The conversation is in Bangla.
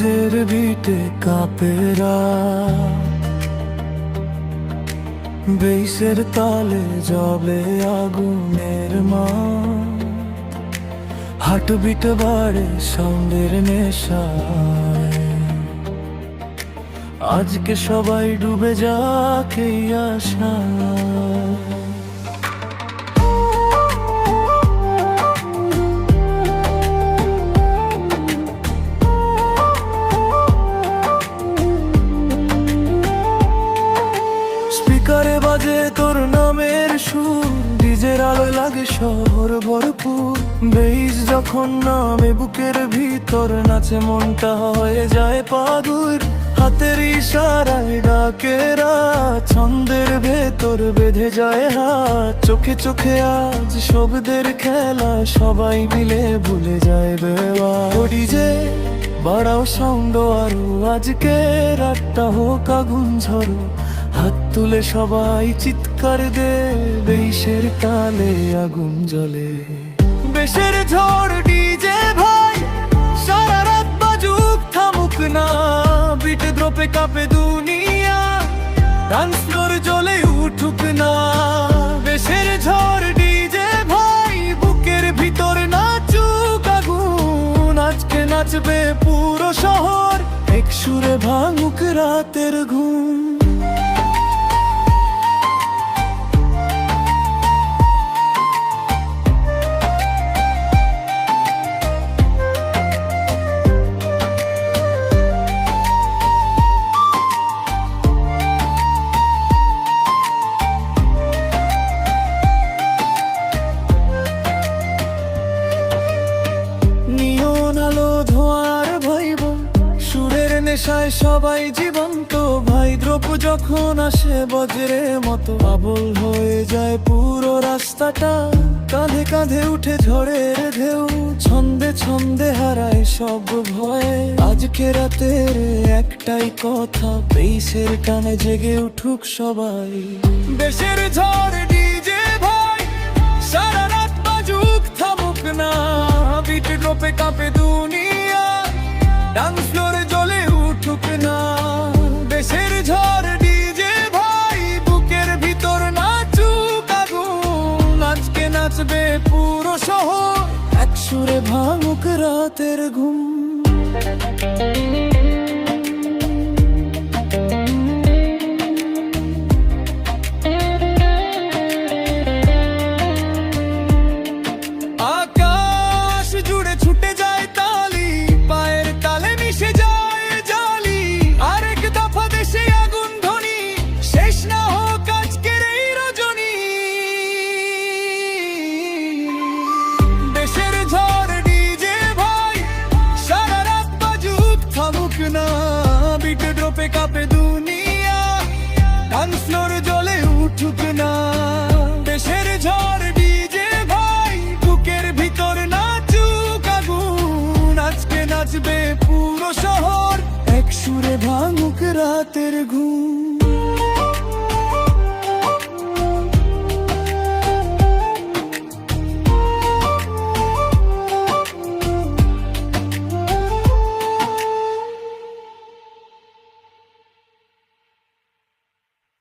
ডিজের বিটে কাপেরা, বেইসের তালে জলে আগুনের মা, হার্টবিট বাড়ে সাউন্ডের নেশায়। আজকে সবাই ডুবে যাক এই আশায়। স্পিকারে বাজে তোর নামের সুর, ডিজের আলোয় লাগে শহর ভরপুর। বেইস যখন নামে বুকের ভিতর, নাচে মনটা হয়ে যায় পাগল। হাতের ইশারায় ডাকেরা, ছন্দের ভেতর বেঁধে যায় হাত। চোখে চোখে আজ শব্দের খেলা, সবাই মিলে ভুলে যায় বেওয়া। ডিজে বাড়াও সাউন্ড আরো, আজকে রাতটা হোক আগুন ঝরো। হাত তুলে সবাই চিৎকার দে, বেইসের তালে আগুন জ্বলে। বেশের ঝড় ডিজে ভাই, সারা রাত বাজুক থামুক না। বিট দ্রোপে কাঁপে দুনিয়া, ডান্স ফ্লোর জ্বলে উঠুক না। বেশের ঝড় ডিজে ভাই, বুকের ভিতর নাচুক আগুন। আজকে নাচবে পুরো শহর, এক সুরে ভাঙুক রাতের ঘুম। নেশায় সবাই জীবন্ত ভাই, দ্রোপ যখন আসে বজ্রে মতো। আবল হয়ে যায় পুরো রাস্তাটা, কাঁধে কাঁধে উঠে ঝড়ের ঢেউ। ছন্দে ছন্দে হারায় সব ভয়, আজকে রাতের একটাই কথা, বেইসের টানে জেগে উঠুক সবাই। দেশের ঝড় ডিজে ভাই, সারা রাত বাজুক থামুক না। বিট ড্রপে কাঁপে দুনিয়া, ডান্স ফ্লোরে জ্বলে উঠুক না। দেশের ঝড় ডিজে ভাই, বুকের ভিতর নাচুক আগুন। আজকে নাচবে পুরো শহর, এক সুরে ভাঙুক রাতের ঘুম। আকাশ জুড়ে ছুটে যায় তালি, পায়ের তালে মিশে যায় জালি। আরেক দফা দেশে আগুন ধ্বনি, শেষ না হোক আজকের এই রজনী। দেশের ঝড় ডিজে ভাই, সারা রাত বাজুক থামুক না। বিট ড্রপে কাঁপে দুনিয়া, ডান্স ফ্লোর জ্বলে উঠুক না। দেশের ঝড় ডিজে ভাই, বুকের ভিতর নাচুক আগুন। আজকে নাচবে পুরো শহর, এক সুরে ভাঙুক রাতের ঘুম।